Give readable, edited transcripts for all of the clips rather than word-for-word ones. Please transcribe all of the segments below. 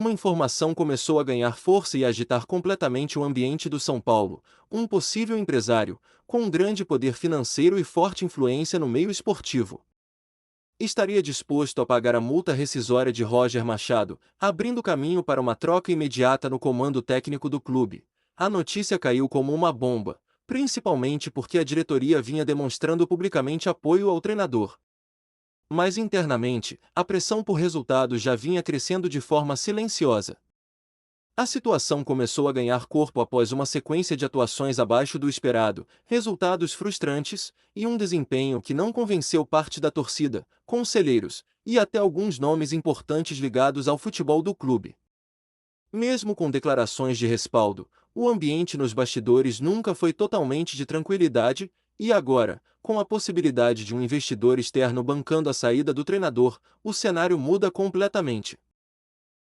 Uma informação começou a ganhar força e a agitar completamente o ambiente do São Paulo. Um possível empresário, com um grande poder financeiro e forte influência no meio esportivo, estaria disposto a pagar a multa rescisória de Roger Machado, abrindo caminho para uma troca imediata no comando técnico do clube. A notícia caiu como uma bomba, principalmente porque a diretoria vinha demonstrando publicamente apoio ao treinador. Mas internamente, a pressão por resultados já vinha crescendo de forma silenciosa. A situação começou a ganhar corpo após uma sequência de atuações abaixo do esperado, resultados frustrantes e um desempenho que não convenceu parte da torcida, conselheiros e até alguns nomes importantes ligados ao futebol do clube. Mesmo com declarações de respaldo, o ambiente nos bastidores nunca foi totalmente de tranquilidade, e agora, com a possibilidade de um investidor externo bancando a saída do treinador, o cenário muda completamente.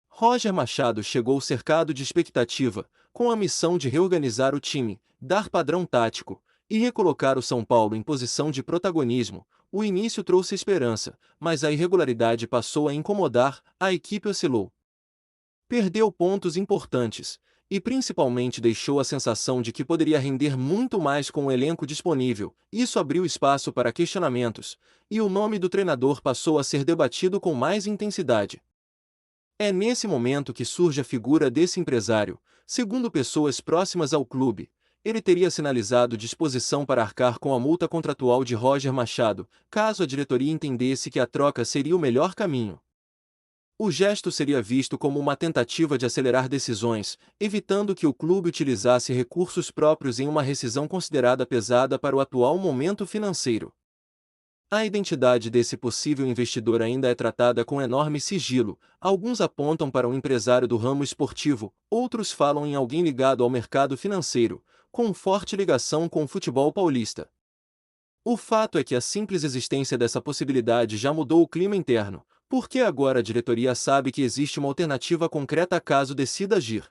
Roger Machado chegou cercado de expectativa, com a missão de reorganizar o time, dar padrão tático e recolocar o São Paulo em posição de protagonismo. O início trouxe esperança, mas a irregularidade passou a incomodar, a equipe oscilou. Perdeu pontos importantes, e principalmente deixou a sensação de que poderia render muito mais com o elenco disponível. Isso abriu espaço para questionamentos, e o nome do treinador passou a ser debatido com mais intensidade. É nesse momento que surge a figura desse empresário. Segundo pessoas próximas ao clube, ele teria sinalizado disposição para arcar com a multa contratual de Roger Machado, caso a diretoria entendesse que a troca seria o melhor caminho. O gesto seria visto como uma tentativa de acelerar decisões, evitando que o clube utilizasse recursos próprios em uma rescisão considerada pesada para o atual momento financeiro. A identidade desse possível investidor ainda é tratada com enorme sigilo. Alguns apontam para um empresário do ramo esportivo, outros falam em alguém ligado ao mercado financeiro, com forte ligação com o futebol paulista. O fato é que a simples existência dessa possibilidade já mudou o clima interno, porque agora a diretoria sabe que existe uma alternativa concreta caso decida agir.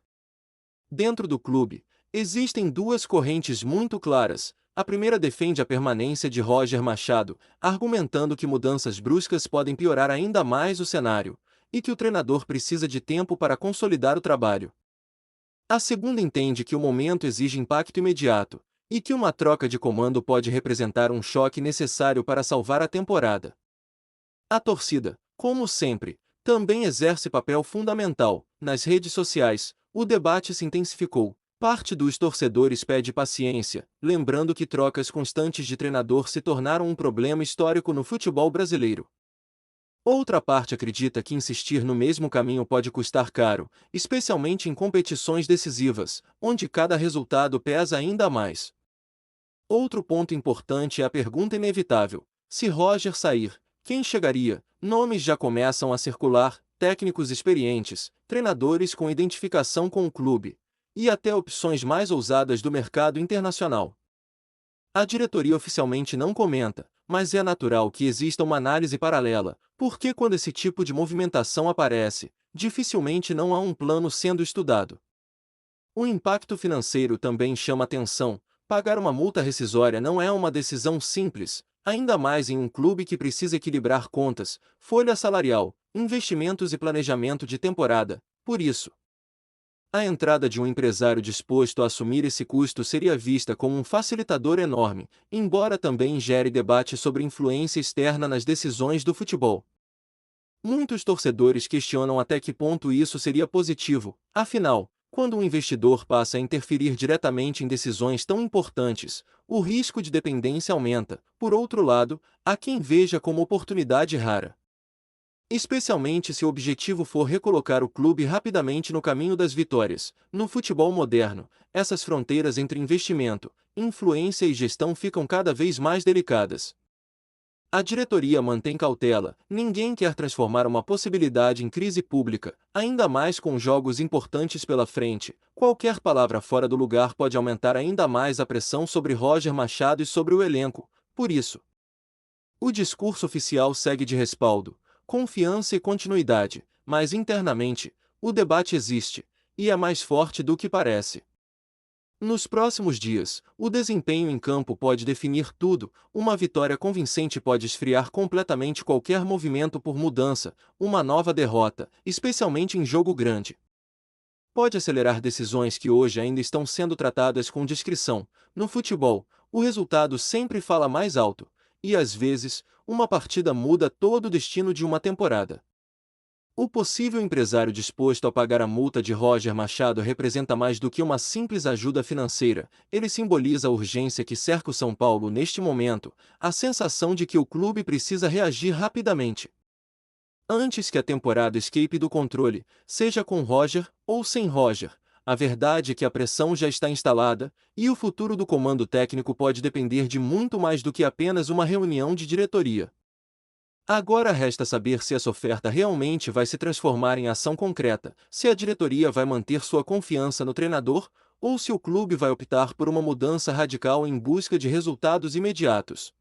Dentro do clube, existem duas correntes muito claras. A primeira defende a permanência de Roger Machado, argumentando que mudanças bruscas podem piorar ainda mais o cenário, e que o treinador precisa de tempo para consolidar o trabalho. A segunda entende que o momento exige impacto imediato, e que uma troca de comando pode representar um choque necessário para salvar a temporada. A torcida, como sempre, também exerce papel fundamental. Nas redes sociais, o debate se intensificou. Parte dos torcedores pede paciência, lembrando que trocas constantes de treinador se tornaram um problema histórico no futebol brasileiro. Outra parte acredita que insistir no mesmo caminho pode custar caro, especialmente em competições decisivas, onde cada resultado pesa ainda mais. Outro ponto importante é a pergunta inevitável: se Roger sair, quem chegaria? Nomes já começam a circular, técnicos experientes, treinadores com identificação com o clube, e até opções mais ousadas do mercado internacional. A diretoria oficialmente não comenta, mas é natural que exista uma análise paralela, porque quando esse tipo de movimentação aparece, dificilmente não há um plano sendo estudado. O impacto financeiro também chama atenção. Pagar uma multa rescisória não é uma decisão simples, ainda mais em um clube que precisa equilibrar contas, folha salarial, investimentos e planejamento de temporada. Por isso, a entrada de um empresário disposto a assumir esse custo seria vista como um facilitador enorme, embora também gere debate sobre influência externa nas decisões do futebol. Muitos torcedores questionam até que ponto isso seria positivo. Afinal, quando um investidor passa a interferir diretamente em decisões tão importantes, o risco de dependência aumenta. Por outro lado, há quem veja como oportunidade rara. Especialmente se o objetivo for recolocar o clube rapidamente no caminho das vitórias. No futebol moderno, essas fronteiras entre investimento, influência e gestão ficam cada vez mais delicadas. A diretoria mantém cautela. Ninguém quer transformar uma possibilidade em crise pública, ainda mais com jogos importantes pela frente. Qualquer palavra fora do lugar pode aumentar ainda mais a pressão sobre Roger Machado e sobre o elenco. Por isso, o discurso oficial segue de respaldo, confiança e continuidade, mas internamente, o debate existe, e é mais forte do que parece. Nos próximos dias, o desempenho em campo pode definir tudo, uma vitória convincente pode esfriar completamente qualquer movimento por mudança, uma nova derrota, especialmente em jogo grande. Pode acelerar decisões que hoje ainda estão sendo tratadas com discrição. No futebol, o resultado sempre fala mais alto, e às vezes, uma partida muda todo o destino de uma temporada. O possível empresário disposto a pagar a multa de Roger Machado representa mais do que uma simples ajuda financeira, ele simboliza a urgência que cerca o São Paulo neste momento, a sensação de que o clube precisa reagir rapidamente. Antes que a temporada escape do controle, seja com Roger ou sem Roger, a verdade é que a pressão já está instalada, e o futuro do comando técnico pode depender de muito mais do que apenas uma reunião de diretoria. Agora resta saber se essa oferta realmente vai se transformar em ação concreta, se a diretoria vai manter sua confiança no treinador, ou se o clube vai optar por uma mudança radical em busca de resultados imediatos.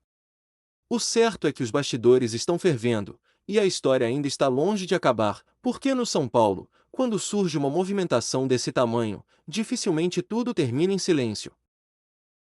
O certo é que os bastidores estão fervendo, e a história ainda está longe de acabar, porque no São Paulo, quando surge uma movimentação desse tamanho, dificilmente tudo termina em silêncio.